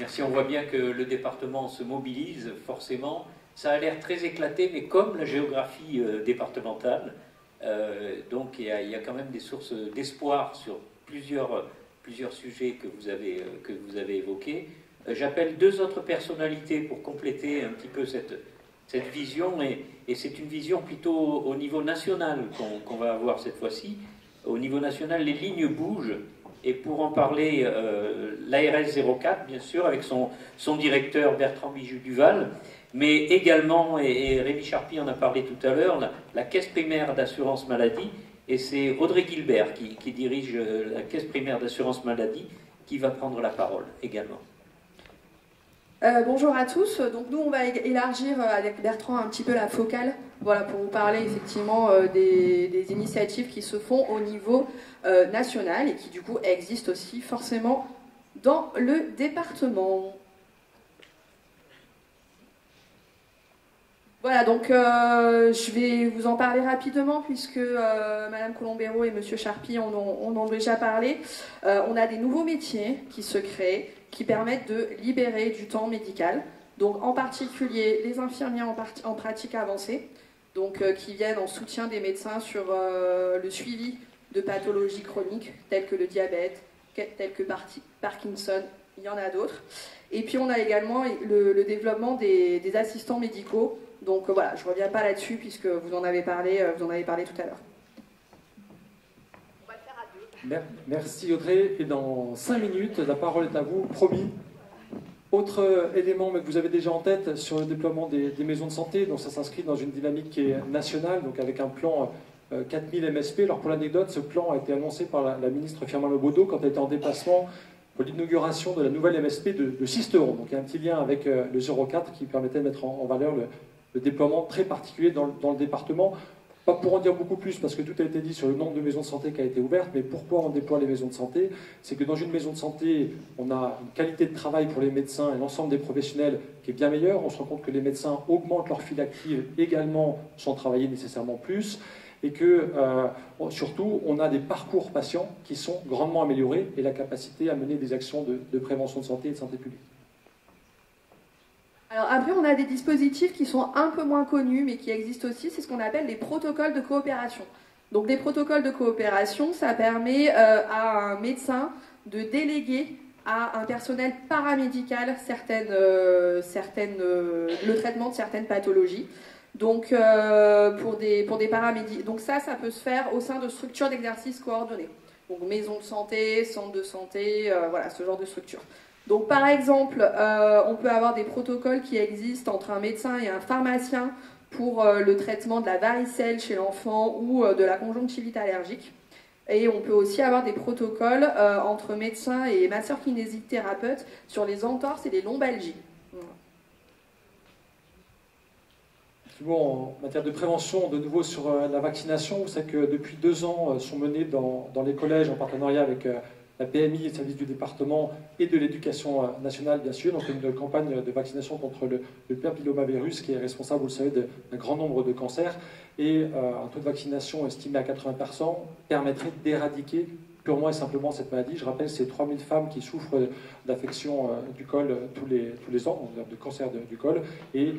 Merci, on voit bien que le département se mobilise forcément. Ça a l'air très éclaté, mais comme la géographie départementale, donc il y a quand même des sources d'espoir sur plusieurs sujets que vous avez évoqués. J'appelle deux autres personnalités pour compléter un petit peu cette vision, et c'est une vision plutôt au niveau national qu'on va avoir cette fois-ci. Au niveau national, les lignes bougent, et pour en parler, l'ARS 04, bien sûr, avec son directeur Bertrand Bijou-Duval, mais également, et Rémi Charpy en a parlé tout à l'heure, la Caisse primaire d'assurance maladie, et c'est Audrey Gilbert qui dirige la Caisse primaire d'assurance maladie qui va prendre la parole également. Bonjour à tous. Donc nous, on va élargir avec Bertrand un petit peu la focale, voilà, pour vous parler effectivement des initiatives qui se font au niveau national et qui du coup existent aussi forcément dans le département. Voilà, donc je vais vous en parler rapidement puisque Madame Colombero et Monsieur Charpy en ont déjà parlé. On a des nouveaux métiers qui se créent, qui permettent de libérer du temps médical. Donc en particulier les infirmiers en pratique avancée, donc qui viennent en soutien des médecins sur le suivi de pathologies chroniques telles que le diabète, telles que Parkinson, il y en a d'autres. Et puis on a également le développement des assistants médicaux. Donc voilà, je ne reviens pas là-dessus puisque vous en avez parlé tout à l'heure. On va le faire à deux. Merci Audrey. Et dans 5 minutes, la parole est à vous, promis. Autre élément que vous avez déjà en tête sur le déploiement des maisons de santé, donc ça s'inscrit dans une dynamique qui est nationale, donc avec un plan 4000 MSP. Alors pour l'anecdote, ce plan a été annoncé par la ministre Firmin Lebaudot quand elle était en déplacement pour l'inauguration de la nouvelle MSP de Sisteron. Donc il y a un petit lien avec le 04 qui permettait de mettre en valeur le déploiement très particulier dans le département. Pas pour en dire beaucoup plus, parce que tout a été dit sur le nombre de maisons de santé qui a été ouverte, mais pourquoi on déploie les maisons de santé? C'est que dans une maison de santé, on a une qualité de travail pour les médecins et l'ensemble des professionnels qui est bien meilleure. On se rend compte que les médecins augmentent leur file active également sans travailler nécessairement plus, et que surtout, on a des parcours patients qui sont grandement améliorés et la capacité à mener des actions de prévention de santé et de santé publique. Alors après, on a des dispositifs qui sont un peu moins connus, mais qui existent aussi, c'est ce qu'on appelle les protocoles de coopération. Donc les protocoles de coopération, ça permet à un médecin de déléguer à un personnel paramédical le traitement de certaines pathologies. Donc pour des paramédicaux, donc ça peut se faire au sein de structures d'exercice coordonnées. Donc maison de santé, centre de santé, voilà, ce genre de structure. Donc par exemple, on peut avoir des protocoles qui existent entre un médecin et un pharmacien pour le traitement de la varicelle chez l'enfant ou de la conjonctivite allergique. Et on peut aussi avoir des protocoles entre médecins et masseurs-kinésithérapeutes sur les entorses et les lombalgies. En matière de prévention, de nouveau sur la vaccination, vous savez que depuis 2 ans sont menés dans les collèges en partenariat avec la PMI, le service du département et de l'éducation nationale, bien sûr, donc une campagne de vaccination contre le papillomavirus qui est responsable, vous le savez, d'un grand nombre de cancers, et un taux de vaccination estimé à 80% permettrait d'éradiquer purement et simplement cette maladie. Je rappelle, c'est 3000 femmes qui souffrent d'affections du col tous les ans, de cancer du col, et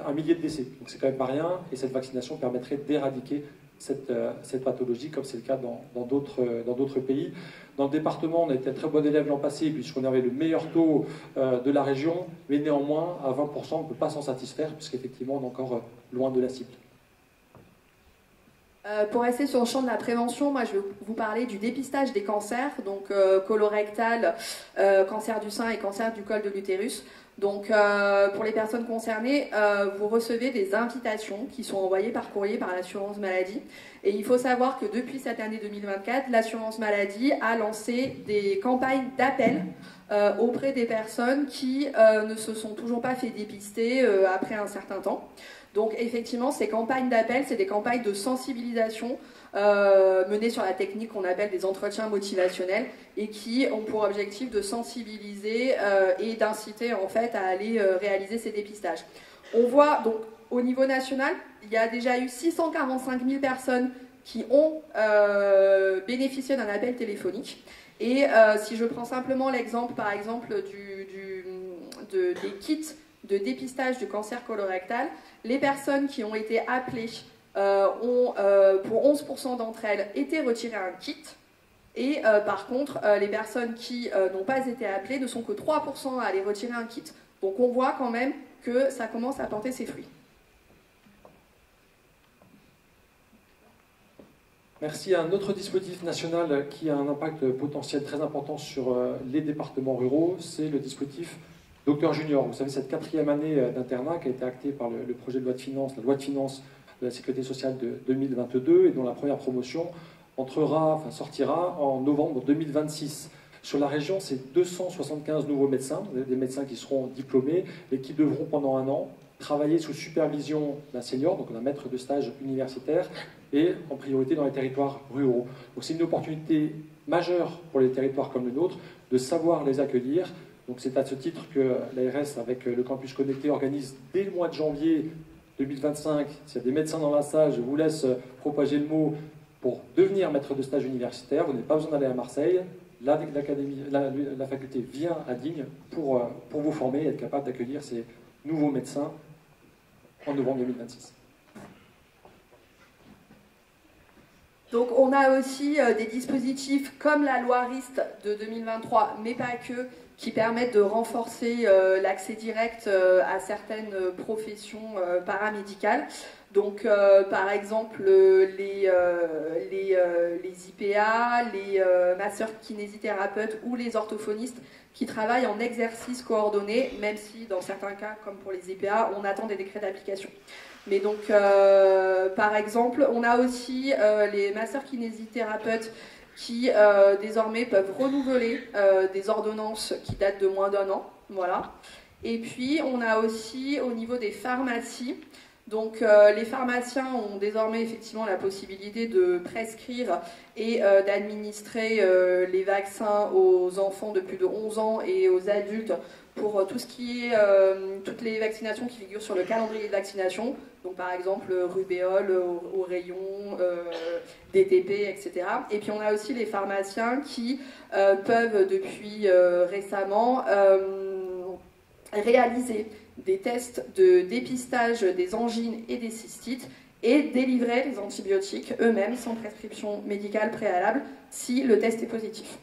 1 millier de décès. Donc c'est quand même pas rien, et cette vaccination permettrait d'éradiquer cette pathologie, comme c'est le cas dans d'autres pays. Dans le département, on a été un très bon élève l'an passé, puisqu'on avait le meilleur taux de la région, mais néanmoins, à 20%, on ne peut pas s'en satisfaire, puisqu'effectivement, on est encore loin de la cible. Pour rester sur le champ de la prévention, moi je vais vous parler du dépistage des cancers, donc colorectal, cancer du sein et cancer du col de l'utérus. Donc pour les personnes concernées, vous recevez des invitations qui sont envoyées par courrier par l'assurance maladie. Et il faut savoir que depuis cette année 2024, l'assurance maladie a lancé des campagnes d'appel auprès des personnes qui ne se sont toujours pas fait dépister après un certain temps. Donc effectivement, ces campagnes d'appel, c'est des campagnes de sensibilisation menées sur la technique qu'on appelle des entretiens motivationnels et qui ont pour objectif de sensibiliser et d'inciter en fait à aller réaliser ces dépistages. On voit donc au niveau national, il y a déjà eu 645 000 personnes qui ont bénéficié d'un appel téléphonique. Et si je prends simplement l'exemple, par exemple, des kits de dépistage du cancer colorectal. Les personnes qui ont été appelées ont, pour 11% d'entre elles, été retirées un kit. Et par contre, les personnes qui n'ont pas été appelées ne sont que 3% à aller retirer un kit. Donc on voit quand même que ça commence à planter ses fruits. Merci. Un autre dispositif national qui a un impact potentiel très important sur les départements ruraux, c'est le dispositif Docteur Junior. Vous savez, cette 4e année d'internat qui a été actée par le projet de loi de finances, la loi de finances de la Sécurité sociale de 2022, et dont la première promotion sortira en novembre 2026. Sur la région, c'est 275 nouveaux médecins, des médecins qui seront diplômés et qui devront pendant un an travailler sous supervision d'un senior, donc d'un maître de stage universitaire, et en priorité dans les territoires ruraux. Donc c'est une opportunité majeure pour les territoires comme le nôtre de savoir les accueillir. Donc c'est à ce titre que l'ARS, avec le Campus Connecté, organise dès le mois de janvier 2025, s'il y a des médecins dans la salle, je vous laisse propager le mot, pour devenir maître de stage universitaire. Vous n'avez pas besoin d'aller à Marseille. La faculté vient à Digne pour vous former et être capable d'accueillir ces nouveaux médecins en novembre 2026. Donc on a aussi des dispositifs comme la loi RIST de 2023, mais pas que, qui permettent de renforcer l'accès direct à certaines professions paramédicales. Donc par exemple les IPA, les masseurs kinésithérapeutes ou les orthophonistes qui travaillent en exercice coordonné, même si dans certains cas, comme pour les IPA, on attend des décrets d'application. Mais donc, par exemple, on a aussi les masseurs kinésithérapeutes qui désormais peuvent renouveler des ordonnances qui datent de moins d'1 an. Voilà. Et puis, on a aussi au niveau des pharmacies, donc les pharmaciens ont désormais effectivement la possibilité de prescrire et d'administrer les vaccins aux enfants de plus de 11 ans et aux adultes pour tout ce qui est toutes les vaccinations qui figurent sur le calendrier de vaccination, donc par exemple rubéole au rayon, DTP, etc. Et puis on a aussi les pharmaciens qui peuvent depuis récemment réaliser des tests de dépistage des angines et des cystites et délivrer les antibiotiques eux-mêmes sans prescription médicale préalable si le test est positif.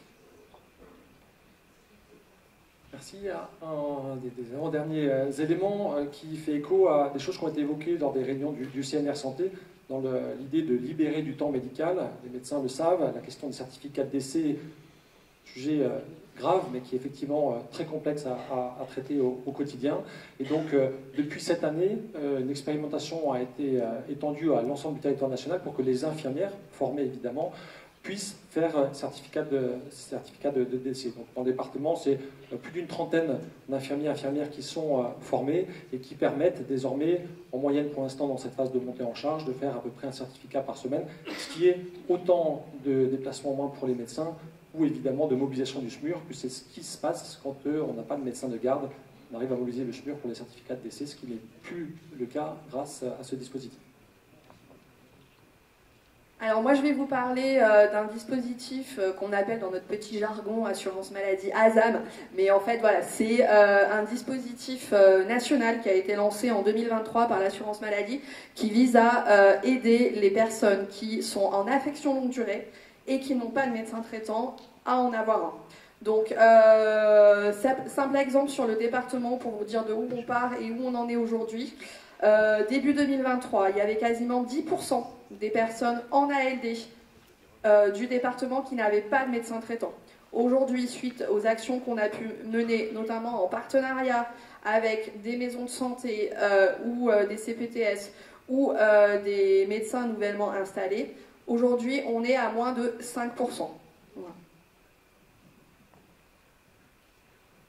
Merci. Un des avant-derniers éléments qui fait écho à des choses qui ont été évoquées lors des réunions du CNR Santé, dans l'idée de libérer du temps médical. Les médecins le savent, la question des certificats de décès, sujet grave, mais qui est effectivement très complexe à traiter au quotidien. Et donc, depuis cette année, une expérimentation a été étendue à l'ensemble du territoire national pour que les infirmières, formées évidemment, puissent faire certificat de décès. Donc, dans le département, c'est plus d'une trentaine d'infirmiers et infirmières qui sont formés et qui permettent désormais, en moyenne pour l'instant dans cette phase de montée en charge, de faire à peu près un certificat par semaine, ce qui est autant de déplacements en moins pour les médecins ou évidemment de mobilisation du SMUR, puisque c'est ce qui se passe quand on n'a pas de médecin de garde. On arrive à mobiliser le SMUR pour les certificats de décès, ce qui n'est plus le cas grâce à ce dispositif. Alors moi je vais vous parler d'un dispositif qu'on appelle dans notre petit jargon assurance maladie ASAM, mais en fait voilà, c'est un dispositif national qui a été lancé en 2023 par l'assurance maladie qui vise à aider les personnes qui sont en affection longue durée et qui n'ont pas de médecin traitant à en avoir un. Donc, simple exemple sur le département pour vous dire de où on part et où on en est aujourd'hui. Début 2023, il y avait quasiment 10% des personnes en ALD du département qui n'avaient pas de médecin traitant. Aujourd'hui, suite aux actions qu'on a pu mener, notamment en partenariat avec des maisons de santé ou des CPTS ou des médecins nouvellement installés, aujourd'hui, on est à moins de 5%. Voilà.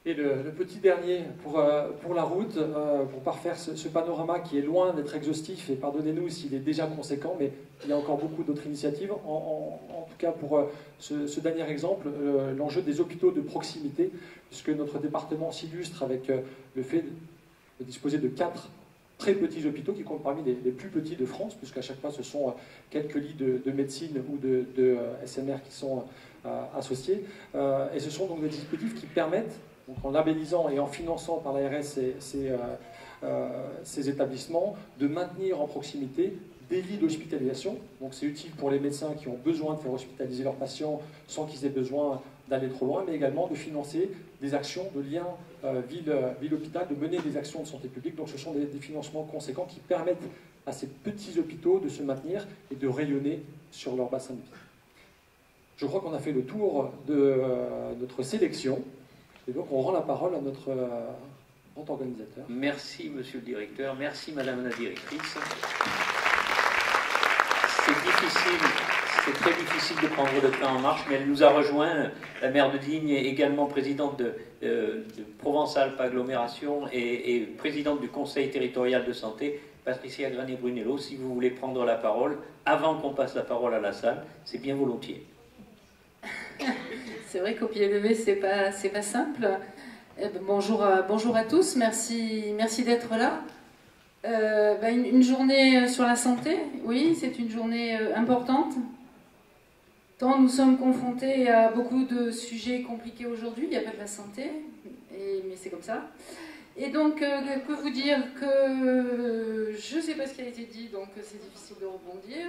Et le petit dernier pour la route, pour parfaire ce panorama qui est loin d'être exhaustif, et pardonnez-nous s'il est déjà conséquent, mais il y a encore beaucoup d'autres initiatives. En tout cas, pour ce dernier exemple, l'enjeu des hôpitaux de proximité, puisque notre département s'illustre avec le fait de disposer de 4 très petits hôpitaux qui comptent parmi les plus petits de France, puisqu'à chaque fois ce sont quelques lits de médecine ou de SMR qui sont associés. Et ce sont donc des dispositifs qui permettent donc en labellisant et en finançant par l'ARS ces établissements, de maintenir en proximité des lits d'hospitalisation. Donc c'est utile pour les médecins qui ont besoin de faire hospitaliser leurs patients sans qu'ils aient besoin d'aller trop loin, mais également de financer des actions de lien ville-hôpital, de mener des actions de santé publique. Donc ce sont des financements conséquents qui permettent à ces petits hôpitaux de se maintenir et de rayonner sur leur bassin de vie. Je crois qu'on a fait le tour de notre sélection, et donc on rend la parole à notre grand organisateur. Merci Monsieur le Directeur, merci Madame la Directrice. C'est difficile, c'est très difficile de prendre le train en marche, mais elle nous a rejoint, la maire de Digne, également présidente de Provence-Alpes Agglomération et présidente du Conseil territorial de santé, Patricia Granet-Brunello. Si vous voulez prendre la parole, avant qu'on passe la parole à la salle, c'est bien volontiers. C'est vrai qu'au pied levé, c'est pas simple. Bonjour à tous, merci d'être là. Une journée sur la santé, oui, c'est une journée importante. Tant nous sommes confrontés à beaucoup de sujets compliqués aujourd'hui, il n'y a pas que la santé, mais c'est comme ça. Et donc, que vous dire que je ne sais pas ce qui a été dit, donc c'est difficile de rebondir,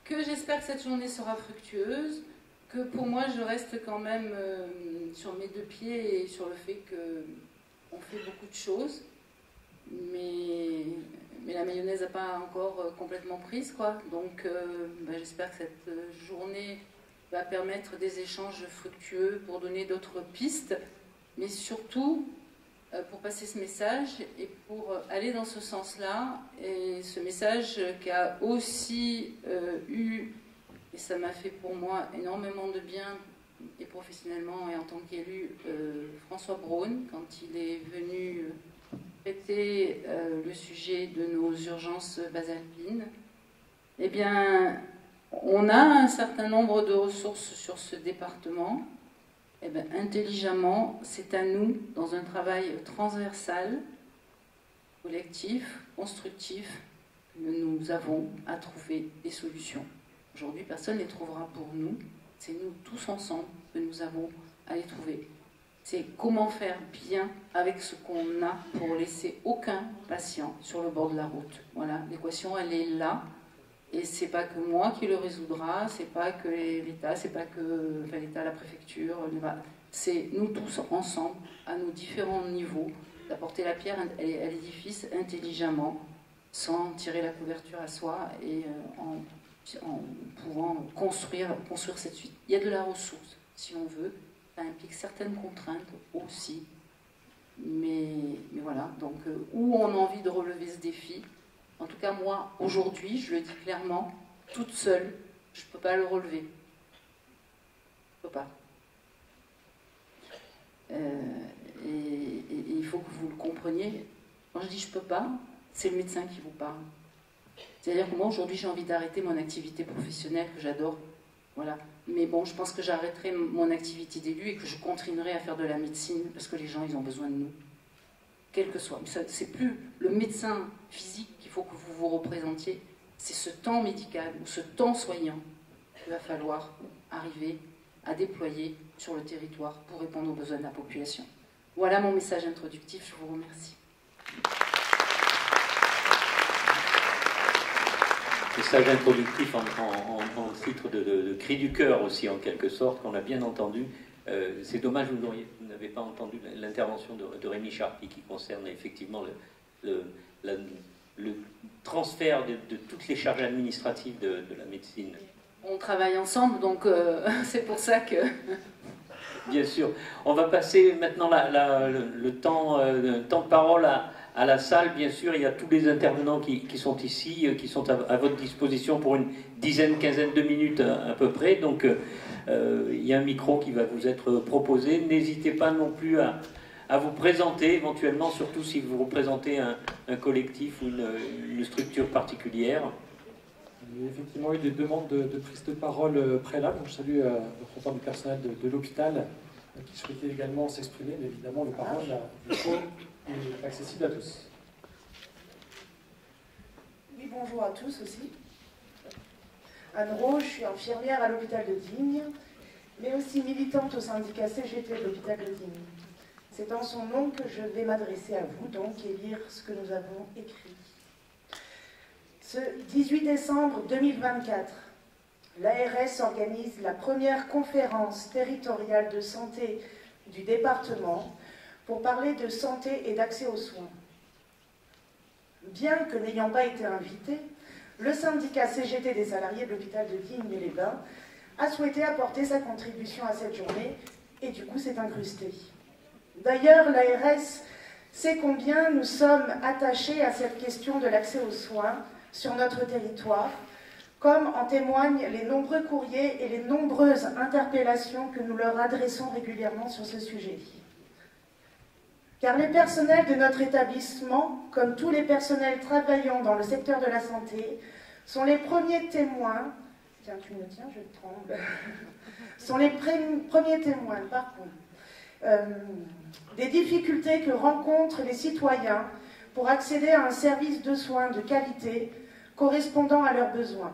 que j'espère que cette journée sera fructueuse, que pour moi je reste quand même sur mes deux pieds et sur le fait qu'on fait beaucoup de choses, mais la mayonnaise n'a pas encore complètement prise, quoi. Donc j'espère que cette journée va permettre des échanges fructueux pour donner d'autres pistes, mais surtout pour passer ce message et pour aller dans ce sens-là, et ce message qui a aussi eu, et ça m'a fait pour moi énormément de bien, et professionnellement et en tant qu'élu, François Braun, quand il est venu traiter le sujet de nos urgences basalpines. Eh bien, on a un certain nombre de ressources sur ce département. Eh bien, intelligemment, c'est à nous, dans un travail transversal, collectif, constructif, que nous avons à trouver des solutions. Aujourd'hui, personne ne les trouvera pour nous. C'est nous tous ensemble que nous avons à les trouver. C'est comment faire bien avec ce qu'on a pour laisser aucun patient sur le bord de la route. Voilà, l'équation, elle est là. Et c'est pas que moi qui le résoudra, c'est pas que l'État, c'est pas que l'État, la préfecture, c'est nous tous ensemble, à nos différents niveaux, d'apporter la pierre à l'édifice intelligemment, sans tirer la couverture à soi et en pouvant construire cette suite. Il y a de la ressource, si on veut. Ça implique certaines contraintes aussi. Mais voilà, donc où on a envie de relever ce défi. En tout cas, moi, aujourd'hui, je le dis clairement, toute seule, je ne peux pas le relever. Je ne peux pas. Et il faut que vous le compreniez. Quand je dis je ne peux pas, c'est le médecin qui vous parle. C'est-à-dire que moi, aujourd'hui, j'ai envie d'arrêter mon activité professionnelle que j'adore. Voilà. Mais bon, je pense que j'arrêterai mon activité d'élu et que je continuerai à faire de la médecine parce que les gens, ils ont besoin de nous. Quel que soit. C'est plus le médecin physique qu'il faut que vous vous représentiez, c'est ce temps médical ou ce temps soignant qu'il va falloir arriver à déployer sur le territoire pour répondre aux besoins de la population. Voilà mon message introductif, je vous remercie. Message introductif en titre de cri du cœur aussi, en quelque sorte, qu'on a bien entendu. C'est dommage, vous n'avez pas entendu l'intervention de Rémi Charpy qui concerne effectivement le transfert de toutes les charges administratives de la médecine. On travaille ensemble, donc c'est pour ça que... Bien sûr. On va passer maintenant le temps de parole à la salle. Bien sûr, il y a tous les intervenants qui sont ici, qui sont à votre disposition pour une quinzaine de minutes à peu près. Donc, il y a un micro qui va vous être proposé. N'hésitez pas non plus à vous présenter, éventuellement, surtout si vous représentez un collectif ou une structure particulière. Il y a effectivement eu des demandes de prise de parole préalables. Je salue le représentant du personnel de l'hôpital qui souhaitait également s'exprimer, mais évidemment, le parole est accessible à tous. Oui, bonjour à tous aussi. Anne Rose, je suis infirmière à l'hôpital de Digne, mais aussi militante au syndicat CGT de l'hôpital de Digne. C'est en son nom que je vais m'adresser à vous, donc, et lire ce que nous avons écrit. Ce 18 décembre 2024, l'ARS organise la première conférence territoriale de santé du département pour parler de santé et d'accès aux soins. Bien que n'ayant pas été invité, le syndicat CGT des salariés de l'hôpital de Digne-les-Bains a souhaité apporter sa contribution à cette journée et du coup s'est incrusté. D'ailleurs, l'ARS sait combien nous sommes attachés à cette question de l'accès aux soins sur notre territoire, comme en témoignent les nombreux courriers et les nombreuses interpellations que nous leur adressons régulièrement sur ce sujet. Car les personnels de notre établissement, comme tous les personnels travaillant dans le secteur de la santé, sont les premiers témoins, tiens tu me tiens, je tremble, sont les premiers témoins, des difficultés que rencontrent les citoyens pour accéder à un service de soins de qualité correspondant à leurs besoins.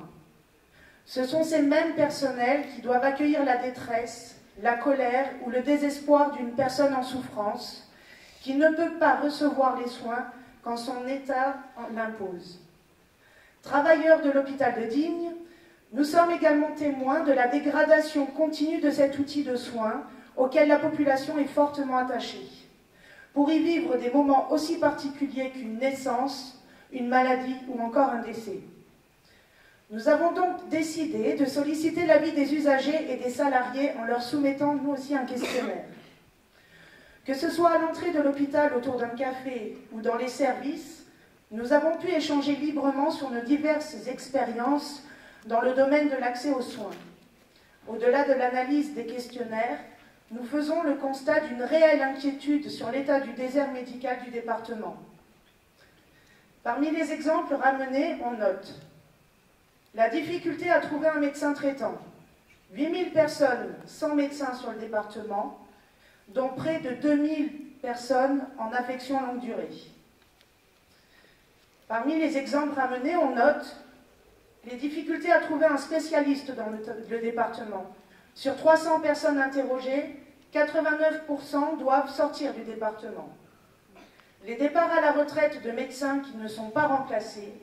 Ce sont ces mêmes personnels qui doivent accueillir la détresse, la colère ou le désespoir d'une personne en souffrance qui ne peut pas recevoir les soins quand son état l'impose. Travailleurs de l'hôpital de Digne, nous sommes également témoins de la dégradation continue de cet outil de soins auquel la population est fortement attachée, pour y vivre des moments aussi particuliers qu'une naissance, une maladie ou encore un décès. Nous avons donc décidé de solliciter l'avis des usagers et des salariés en leur soumettant nous aussi un questionnaire. Que ce soit à l'entrée de l'hôpital autour d'un café ou dans les services, nous avons pu échanger librement sur nos diverses expériences dans le domaine de l'accès aux soins. Au-delà de l'analyse des questionnaires, nous faisons le constat d'une réelle inquiétude sur l'état du désert médical du département. Parmi les exemples ramenés, on note la difficulté à trouver un médecin traitant. 8000 personnes sans médecin sur le département, dont près de 2000 personnes en affection longue durée. Parmi les exemples ramenés, on note les difficultés à trouver un spécialiste dans le département. Sur 300 personnes interrogées, 89% doivent sortir du département. Les départs à la retraite de médecins qui ne sont pas remplacés,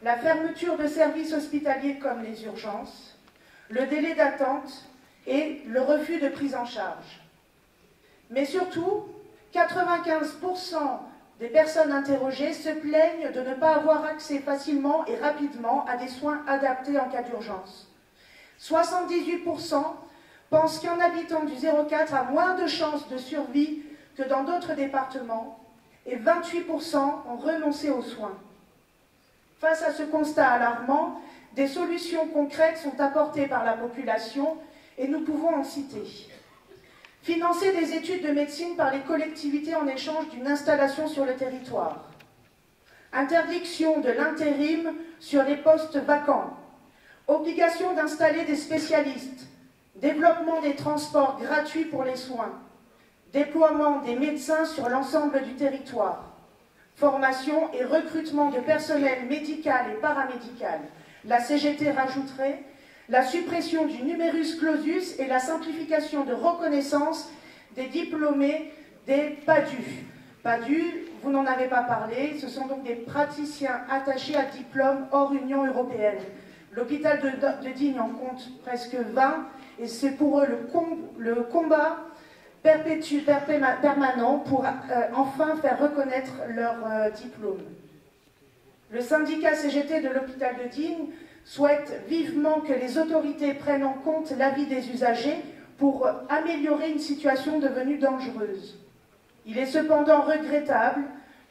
la fermeture de services hospitaliers comme les urgences, le délai d'attente et le refus de prise en charge. Mais surtout, 95% des personnes interrogées se plaignent de ne pas avoir accès facilement et rapidement à des soins adaptés en cas d'urgence. 78% pensent qu'un habitant du 04 a moins de chances de survie que dans d'autres départements et 28% ont renoncé aux soins. Face à ce constat alarmant, des solutions concrètes sont apportées par la population et nous pouvons en citer. Financer des études de médecine par les collectivités en échange d'une installation sur le territoire. Interdiction de l'intérim sur les postes vacants. Obligation d'installer des spécialistes. Développement des transports gratuits pour les soins. Déploiement des médecins sur l'ensemble du territoire. Formation et recrutement de personnel médical et paramédical. La CGT rajouterait la suppression du numerus clausus et la simplification de reconnaissance des diplômés des PADU. PADU, vous n'en avez pas parlé, ce sont donc des praticiens attachés à diplôme hors Union européenne. L'hôpital de Digne en compte presque 20 et c'est pour eux le combat permanent pour enfin faire reconnaître leur diplôme. Le syndicat CGT de l'hôpital de Digne souhaite vivement que les autorités prennent en compte l'avis des usagers pour améliorer une situation devenue dangereuse. Il est cependant regrettable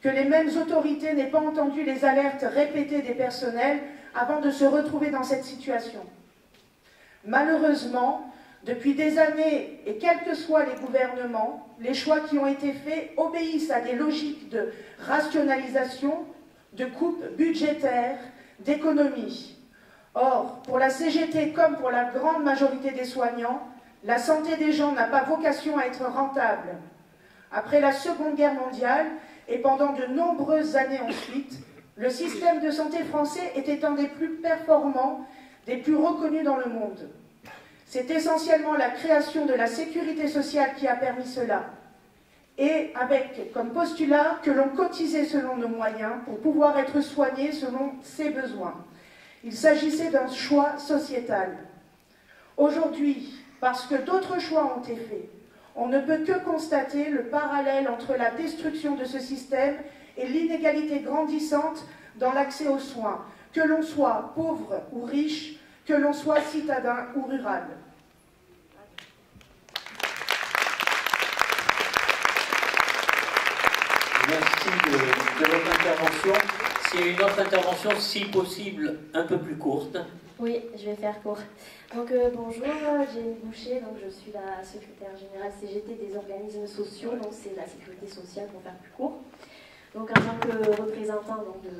que les mêmes autorités n'aient pas entendu les alertes répétées des personnels avant de se retrouver dans cette situation. Malheureusement, depuis des années, et quels que soient les gouvernements, les choix qui ont été faits obéissent à des logiques de rationalisation, de coupes budgétaires, d'économie. Or, pour la CGT comme pour la grande majorité des soignants, la santé des gens n'a pas vocation à être rentable. Après la Seconde Guerre mondiale, et pendant de nombreuses années ensuite, le système de santé français était un des plus performants, des plus reconnus dans le monde. C'est essentiellement la création de la sécurité sociale qui a permis cela. et avec comme postulat que l'on cotisait selon nos moyens pour pouvoir être soigné selon ses besoins. Il s'agissait d'un choix sociétal. Aujourd'hui, parce que d'autres choix ont été faits, on ne peut que constater le parallèle entre la destruction de ce système et l'inégalité grandissante dans l'accès aux soins, que l'on soit pauvre ou riche, que l'on soit citadin ou rural. Merci de votre intervention. S'il y a une autre intervention, si possible, un peu plus courte. Oui, je vais faire court. Donc bonjour, Jenny Boucher, donc je suis la secrétaire générale CGT des organismes sociaux, donc c'est la sécurité sociale pour faire plus court. Donc en tant que représentant donc, de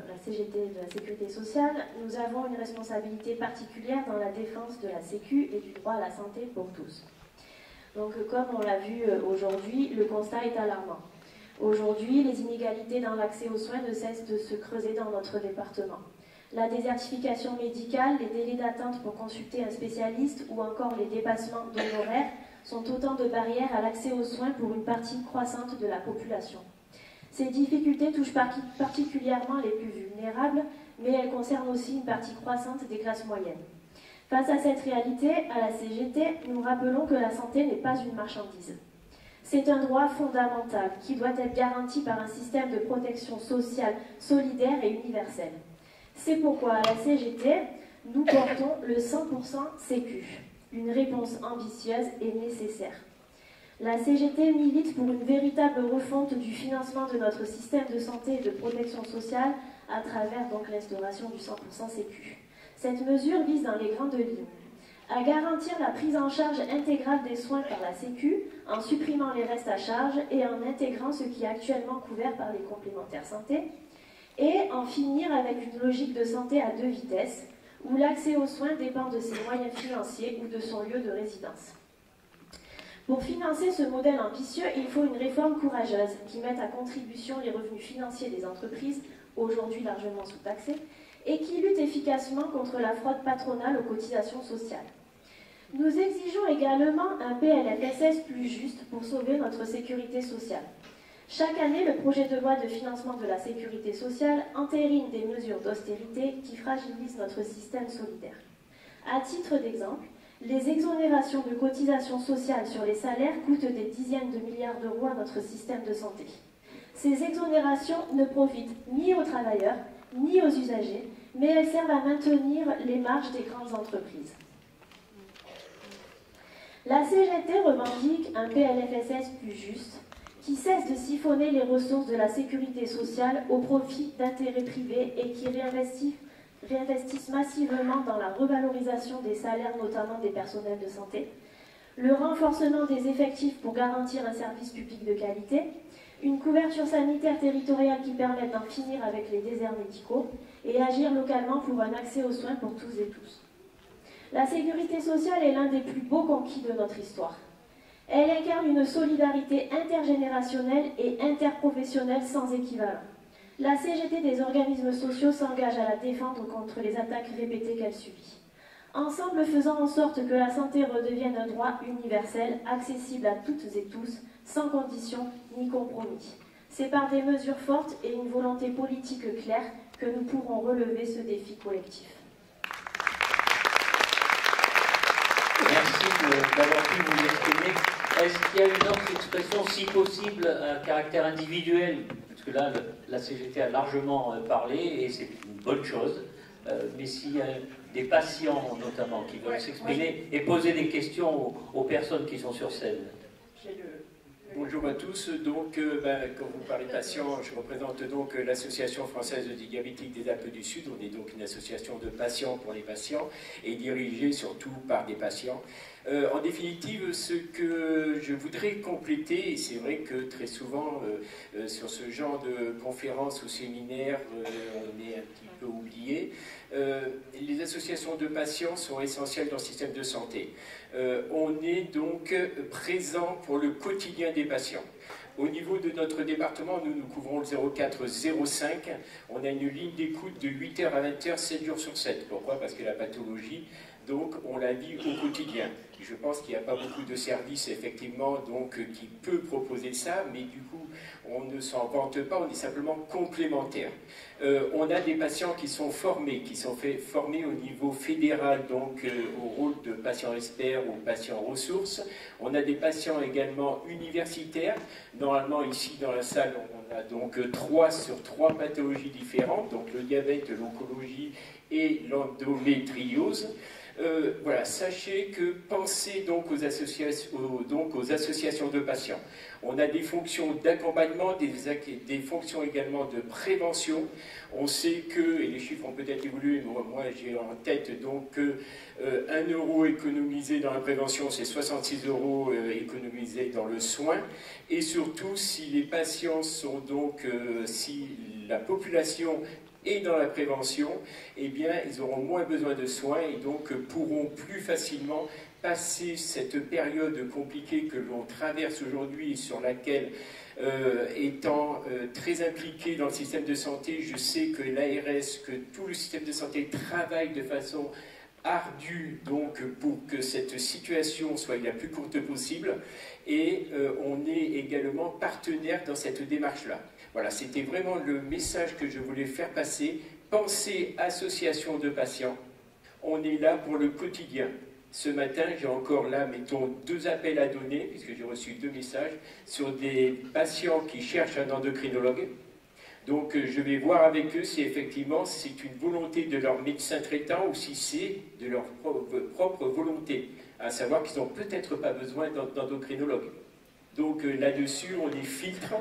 la CGT, de la sécurité sociale, nous avons une responsabilité particulière dans la défense de la Sécu et du droit à la santé pour tous. Donc comme on l'a vu aujourd'hui, le constat est alarmant. Aujourd'hui, les inégalités dans l'accès aux soins ne cessent de se creuser dans notre département. La désertification médicale, les délais d'attente pour consulter un spécialiste ou encore les dépassements d'honoraires sont autant de barrières à l'accès aux soins pour une partie croissante de la population. Ces difficultés touchent particulièrement les plus vulnérables, mais elles concernent aussi une partie croissante des classes moyennes. Face à cette réalité, à la CGT, nous rappelons que la santé n'est pas une marchandise. C'est un droit fondamental qui doit être garanti par un système de protection sociale solidaire et universel. C'est pourquoi à la CGT, nous portons le 100% Sécu, une réponse ambitieuse et nécessaire. La CGT milite pour une véritable refonte du financement de notre système de santé et de protection sociale à travers donc l'instauration du 100% Sécu. Cette mesure vise dans les grandes lignes à garantir la prise en charge intégrale des soins par la Sécu en supprimant les restes à charge et en intégrant ce qui est actuellement couvert par les complémentaires santé, et en finir avec une logique de santé à deux vitesses, où l'accès aux soins dépend de ses moyens financiers ou de son lieu de résidence. Pour financer ce modèle ambitieux, il faut une réforme courageuse qui mette à contribution les revenus financiers des entreprises, aujourd'hui largement sous-taxés, et qui lutte efficacement contre la fraude patronale aux cotisations sociales. Nous exigeons également un PLFSS plus juste pour sauver notre sécurité sociale. Chaque année, le projet de loi de financement de la sécurité sociale entérine des mesures d'austérité qui fragilisent notre système solidaire. À titre d'exemple, les exonérations de cotisations sociales sur les salaires coûtent des dizaines de milliards d'euros à notre système de santé. Ces exonérations ne profitent ni aux travailleurs, ni aux usagers, mais elles servent à maintenir les marges des grandes entreprises. La CGT revendique un PLFSS plus juste, qui cesse de siphonner les ressources de la sécurité sociale au profit d'intérêts privés et qui réinvestissent massivement dans la revalorisation des salaires, notamment des personnels de santé, le renforcement des effectifs pour garantir un service public de qualité, une couverture sanitaire territoriale qui permette d'en finir avec les déserts médicaux et agir localement pour un accès aux soins pour tous et tous. La sécurité sociale est l'un des plus beaux conquis de notre histoire. Elle incarne une solidarité intergénérationnelle et interprofessionnelle sans équivalent. La CGT des organismes sociaux s'engage à la défendre contre les attaques répétées qu'elle subit. Ensemble, faisant en sorte que la santé redevienne un droit universel, accessible à toutes et tous, sans condition ni compromis. C'est par des mesures fortes et une volonté politique claire que nous pourrons relever ce défi collectif. Merci d'avoir pu vous exprimer. Est-ce qu'il y a une autre expression, si possible, à caractère individuel? Parce que là, la CGT a largement parlé et c'est une bonne chose. Mais s'il y a des patients, notamment, qui veulent s'exprimer et poser des questions aux personnes qui sont sur scène. Bonjour à tous. Donc, quand vous parlez patients, je représente donc l'Association française des diabétiques des Alpes du Sud. On est donc une association de patients pour les patients et dirigée surtout par des patients. En définitive, ce que je voudrais compléter, et c'est vrai que très souvent sur ce genre de conférences ou séminaires, on est un petit peu oublié, les associations de patients sont essentielles dans le système de santé. On est donc présent pour le quotidien des patients. Au niveau de notre département, nous couvrons le 04-05. On a une ligne d'écoute de 8h à 20h, 7 jours sur 7. Pourquoi? Parce que la pathologie, donc, on la vit au quotidien. Je pense qu'il n'y a pas beaucoup de services, effectivement, donc, qui peut proposer ça, mais du coup, on ne s'en vante pas, on est simplement complémentaires. On a des patients qui sont formés, formés au niveau fédéral, donc au rôle de patient expert ou patient ressources. On a des patients également universitaires. Normalement, ici dans la salle, on a donc 3 sur 3 pathologies différentes, donc le diabète, l'oncologie et l'endométriose. Voilà, sachez que pensez donc aux associations de patients. On a des fonctions d'accompagnement, des fonctions également de prévention. On sait que, et les chiffres ont peut-être évolué, mais moi j'ai en tête donc que 1 euro économisé dans la prévention, c'est 66 euros économisés dans le soin. Et surtout, si les patients sont donc, si la population et dans la prévention, eh bien, ils auront moins besoin de soins et donc pourront plus facilement passer cette période compliquée que l'on traverse aujourd'hui, sur laquelle, étant très impliqué dans le système de santé, je sais que l'ARS, que tout le système de santé travaille de façon ardue donc pour que cette situation soit la plus courte possible, et on est également partenaire dans cette démarche-là. Voilà, c'était vraiment le message que je voulais faire passer. Pensez association de patients. On est là pour le quotidien. Ce matin, j'ai encore là, mettons, 2 appels à donner, puisque j'ai reçu 2 messages, sur des patients qui cherchent un endocrinologue. Donc, je vais voir avec eux si effectivement c'est une volonté de leur médecin traitant ou si c'est de leur propre volonté, à savoir qu'ils n'ont peut-être pas besoin d'endocrinologue. Donc, là-dessus, on les filtre.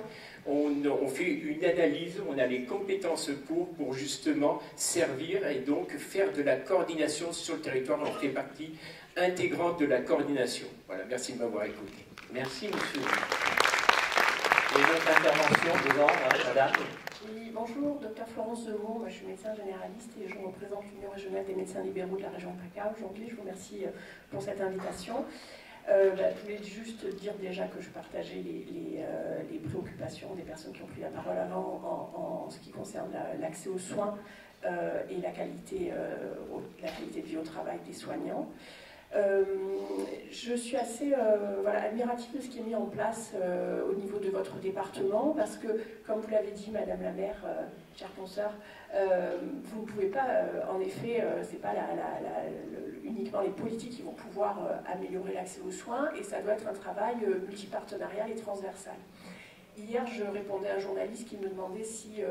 On fait une analyse, on a les compétences pour justement servir et donc faire de la coordination sur le territoire. On fait partie intégrante de la coordination. Voilà, merci de m'avoir écouté. Merci, monsieur. Et notre intervention devant, madame. Oui, bonjour, docteur Florence Zemont, moi je suis médecin généraliste et je représente l'Union régionale des médecins libéraux de la région PACA aujourd'hui. Je vous remercie pour cette invitation. Je voulais juste dire déjà que je partageais les préoccupations des personnes qui ont pris la parole avant en ce qui concerne l'accès aux soins et la qualité de vie au travail des soignants. Je suis assez admirative de ce qui est mis en place au niveau de votre département, parce que, comme vous l'avez dit, Madame la maire, chère consoeur, vous ne pouvez pas, en effet, c'est pas uniquement les politiques qui vont pouvoir améliorer l'accès aux soins, et ça doit être un travail multipartenarial et transversal. Hier, je répondais à un journaliste qui me demandait si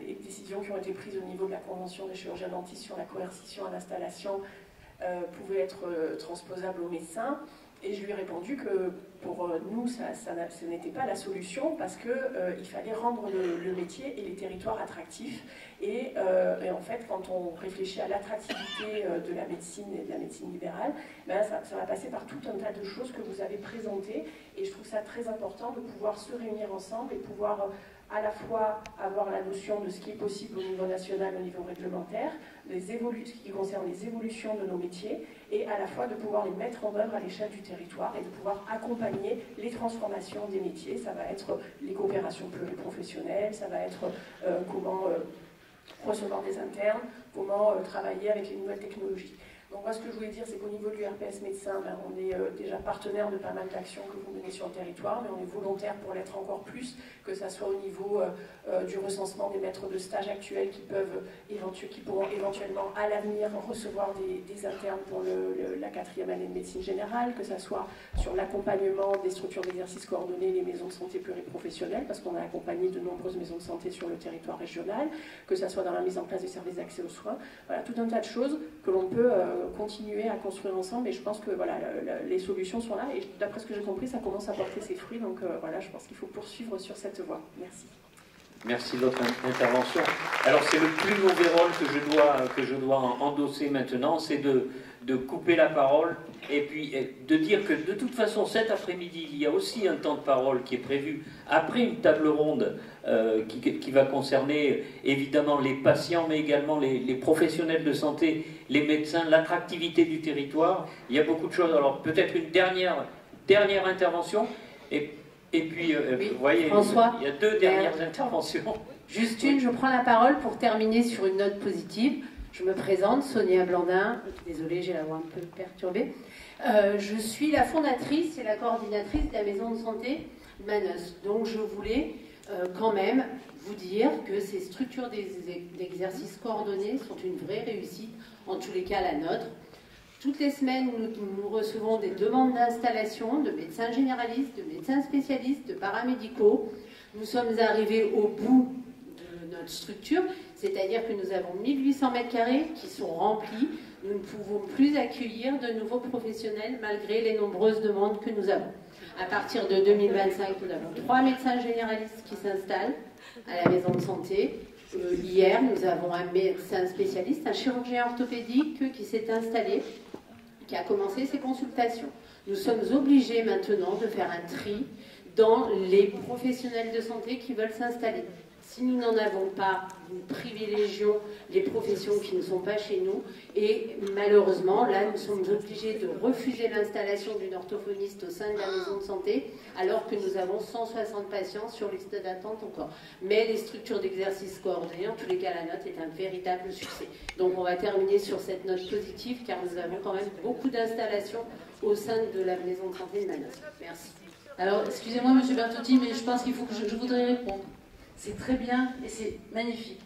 les décisions qui ont été prises au niveau de la Convention des chirurgiens dentistes sur la coercition à l'installation pouvaient être transposables aux médecins. Et je lui ai répondu que pour nous, ce n'était pas la solution, parce qu'il fallait rendre le métier et les territoires attractifs. Et en fait, quand on réfléchit à l'attractivité de la médecine et de la médecine libérale, ben ça va passer par tout un tas de choses que vous avez présentées. Et je trouve ça très important de pouvoir se réunir ensemble et pouvoir à la fois avoir la notion de ce qui est possible au niveau national, au niveau réglementaire, ce qui concerne les évolutions de nos métiers, et à la fois de pouvoir les mettre en œuvre à l'échelle du territoire et de pouvoir accompagner les transformations des métiers. Ça va être les coopérations pluriprofessionnelles, ça va être comment recevoir des internes, comment travailler avec les nouvelles technologies. Donc moi, ce que je voulais dire, c'est qu'au niveau du RPS médecin, on est déjà partenaire de pas mal d'actions que vous menez sur le territoire, mais on est volontaire pour l'être encore plus, que ça soit au niveau du recensement des maîtres de stage actuels qui pourront éventuellement à l'avenir recevoir des internes pour la 4e année de médecine générale, que ça soit sur l'accompagnement des structures d'exercice coordonnées, les maisons de santé pluriprofessionnelles, parce qu'on a accompagné de nombreuses maisons de santé sur le territoire régional, que ça soit dans la mise en place des services d'accès aux soins. Voilà, tout un tas de choses que l'on peut continuer à construire ensemble, et je pense que voilà, les solutions sont là, et d'après ce que j'ai compris, ça commence à porter ses fruits, donc voilà, je pense qu'il faut poursuivre sur cette voie. Merci. Merci de votre intervention. Alors c'est le plus mauvais rôle que je dois endosser maintenant, c'est de couper la parole et puis de dire que de toute façon cet après-midi il y a aussi un temps de parole qui est prévu après une table ronde qui va concerner évidemment les patients, mais également les professionnels de santé, les médecins, l'attractivité du territoire. Il y a beaucoup de choses. Alors peut-être une dernière intervention, et puis oui, vous voyez, François, il y a 2 dernières interventions. Juste une, je prends la parole pour terminer sur une note positive. Je me présente, Sonia Blandin, désolée, j'ai la voix un peu perturbée. Je suis la fondatrice et la coordinatrice de la maison de santé Manos. Donc je voulais quand même vous dire que ces structures d'exercice coordonnés sont une vraie réussite, en tous les cas la nôtre. Toutes les semaines, nous recevons des demandes d'installation de médecins généralistes, de médecins spécialistes, de paramédicaux. Nous sommes arrivés au bout de notre structure, c'est-à-dire que nous avons 1800 m² qui sont remplis. Nous ne pouvons plus accueillir de nouveaux professionnels malgré les nombreuses demandes que nous avons. À partir de 2025, nous avons 3 médecins généralistes qui s'installent à la maison de santé. Hier, nous avons un médecin spécialiste, un chirurgien orthopédique qui s'est installé, qui a commencé ses consultations. Nous sommes obligés maintenant de faire un tri dans les professionnels de santé qui veulent s'installer. Si nous n'en avons pas, nous privilégions les professions qui ne sont pas chez nous et malheureusement, là, nous sommes obligés de refuser l'installation d'une orthophoniste au sein de la maison de santé alors que nous avons 160 patients sur liste d'attente encore. Mais les structures d'exercice coordonnées, en tous les cas, la note est un véritable succès. Donc on va terminer sur cette note positive car nous avons quand même beaucoup d'installations au sein de la maison de santé de Manos. Merci. Alors, excusez-moi, Monsieur Bertotti, mais je pense qu'il faut que je voudrais répondre. C'est très bien et c'est magnifique.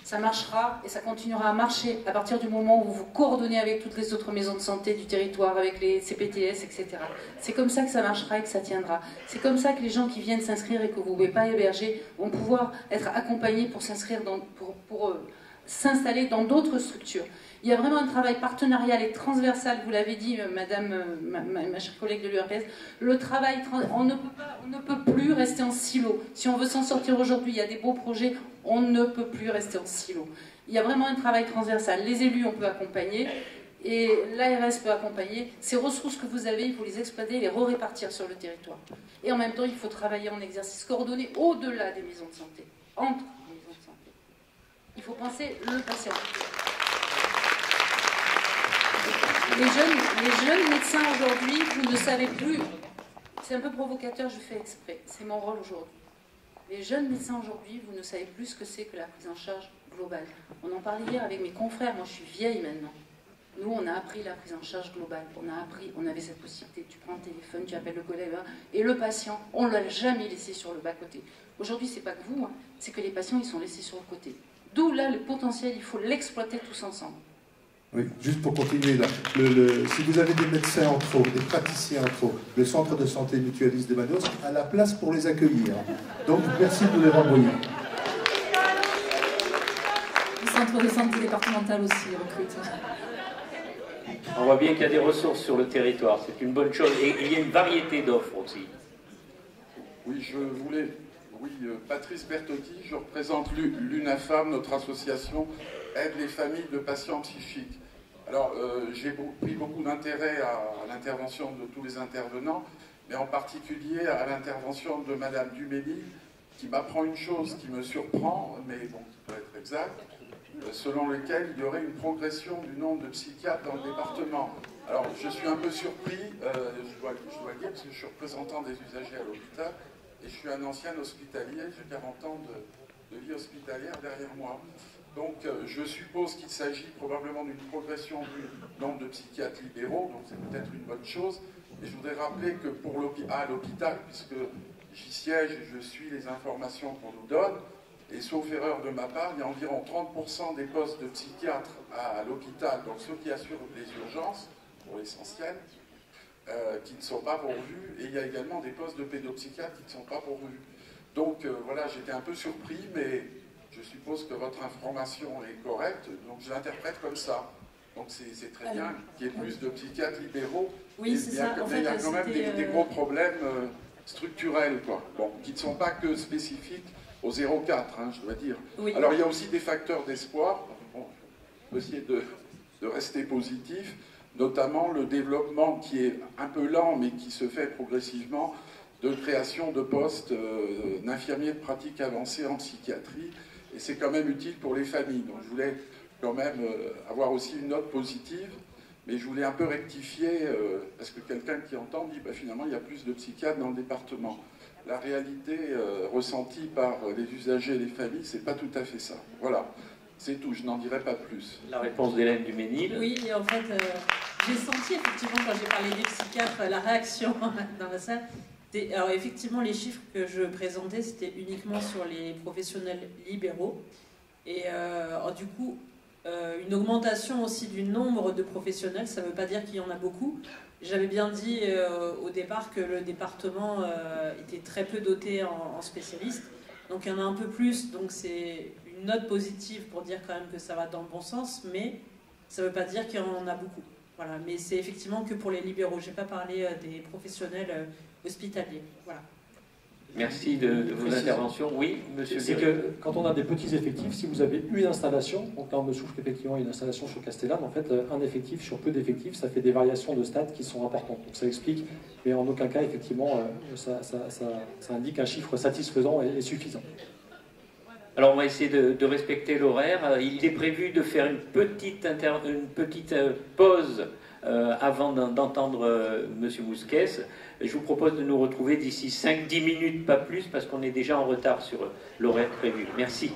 Ça marchera et ça continuera à marcher à partir du moment où vous vous coordonnez avec toutes les autres maisons de santé du territoire, avec les CPTS, etc. C'est comme ça que ça marchera et que ça tiendra. C'est comme ça que les gens qui viennent s'inscrire et que vous ne pouvez pas héberger vont pouvoir être accompagnés pour s'inscrire, pour s'installer dans d'autres structures. Il y a vraiment un travail partenarial et transversal, vous l'avez dit, madame, ma chère collègue de l'URPS, le travail, on ne peut plus rester en silo. Si on veut s'en sortir aujourd'hui, il y a des beaux projets, on ne peut plus rester en silo. Il y a vraiment un travail transversal. Les élus, on peut accompagner, et l'ARS peut accompagner. Ces ressources que vous avez, il faut les exploiter et les répartir sur le territoire. Et en même temps, il faut travailler en exercice coordonné au-delà des maisons de santé, entre les maisons de santé. Il faut penser le patient. Les jeunes médecins aujourd'hui, vous ne savez plus, c'est un peu provocateur, je fais exprès, c'est mon rôle aujourd'hui. Les jeunes médecins aujourd'hui, vous ne savez plus ce que c'est que la prise en charge globale. On en parlait hier avec mes confrères, moi je suis vieille maintenant. Nous, on a appris la prise en charge globale, on avait cette possibilité, tu prends le téléphone, tu appelles le collègue, et le patient, on ne l'a jamais laissé sur le bas-côté. Aujourd'hui, c'est pas que vous, c'est que les patients, ils sont laissés sur le côté. D'où là, le potentiel, il faut l'exploiter tous ensemble. Oui, juste pour continuer là, si vous avez des médecins en trop, des praticiens en trop, le centre de santé mutualiste de Manos a la place pour les accueillir. Donc merci de nous les renvoyer. Le centre de santé départemental aussi recrute. On voit bien qu'il y a des ressources sur le territoire, c'est une bonne chose. Et il y a une variété d'offres aussi. Oui, Patrice Bertotti, je représente l'UNAFAM, notre association aide les familles de patients psychiques. Alors, j'ai pris beaucoup d'intérêt à l'intervention de tous les intervenants, mais en particulier à l'intervention de Madame Duménil, qui m'apprend une chose qui me surprend, mais bon, qui peut être exacte, selon lequel il y aurait une progression du nombre de psychiatres dans le département. Alors, je suis un peu surpris, je dois le dire, parce que je suis représentant des usagers à l'hôpital, et je suis un ancien hospitalier, j'ai 40 ans de vie hospitalière derrière moi. Donc je suppose qu'il s'agit probablement d'une progression du nombre de psychiatres libéraux, donc c'est peut-être une bonne chose. Et je voudrais rappeler que pour l'hôpital, puisque j'y siège et je suis les informations qu'on nous donne, et sauf erreur de ma part, il y a environ 30% des postes de psychiatres à l'hôpital, donc ceux qui assurent les urgences, pour l'essentiel, qui ne sont pas pourvus, et il y a également des postes de pédopsychiatres qui ne sont pas pourvus. Donc voilà, j'étais un peu surpris, mais je suppose que votre information est correcte, donc je l'interprète comme ça. Donc c'est très bien qu'il y ait plus de psychiatres libéraux, oui, c'est ça. Mais il y a quand même des gros problèmes structurels, quoi. Bon, qui ne sont pas que spécifiques au 04, je dois dire. Oui. Alors il y a aussi des facteurs d'espoir, bon, je vais essayer de rester positif, notamment le développement qui est un peu lent, mais qui se fait progressivement, de création de postes d'infirmiers de pratique avancée en psychiatrie, et c'est quand même utile pour les familles. Donc je voulais quand même avoir aussi une note positive, mais je voulais un peu rectifier, parce que quelqu'un qui entend dit finalement il y a plus de psychiatres dans le département. La réalité ressentie par les usagers et les familles, c'est pas tout à fait ça. Voilà. C'est tout, je n'en dirai pas plus. La réponse d'Hélène Duménil. Oui, et en fait, j'ai senti effectivement quand j'ai parlé des psychiatres la réaction dans la salle. Alors effectivement, les chiffres que je présentais, c'était uniquement sur les professionnels libéraux. Et du coup, une augmentation aussi du nombre de professionnels, ça ne veut pas dire qu'il y en a beaucoup. J'avais bien dit au départ que le département était très peu doté en spécialistes. Donc il y en a un peu plus, donc c'est une note positive pour dire quand même que ça va dans le bon sens, mais ça ne veut pas dire qu'il y en a beaucoup. Voilà. Mais c'est effectivement que pour les libéraux. Je n'ai pas parlé des professionnels hospitaliers. Voilà. Merci de vos interventions. Oui, monsieur. C'est que quand on a des petits effectifs, si vous avez une installation, donc là on me souffle qu'effectivement il y a une installation sur Castellane, en fait un effectif sur peu d'effectifs, ça fait des variations de stade qui sont importantes. Donc ça explique, mais en aucun cas effectivement ça indique un chiffre satisfaisant et suffisant. Alors on va essayer de respecter l'horaire. Il est prévu de faire une petite pause avant d'entendre Monsieur Mousquet. Je vous propose de nous retrouver d'ici 5-10 minutes, pas plus, parce qu'on est déjà en retard sur l'horaire prévu. Merci.